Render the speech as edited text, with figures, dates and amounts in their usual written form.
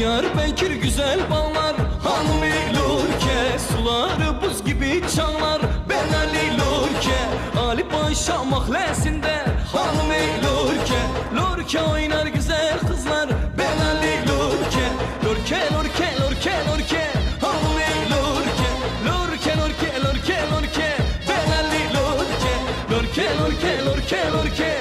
Diyarbakır güzel bağlar, hanımı lurke, suları buz gibi çanlar, ben Ali lurke. Ali Paşa mahallesinde hanımı lurke, lurke oynar güzel kızlar, ben Ali lurke. Lurke lurke lurke lurke, hanımı lurke, lurke lurke lurke lurke, ben Ali lurke. Lurke lurke lurke lurke,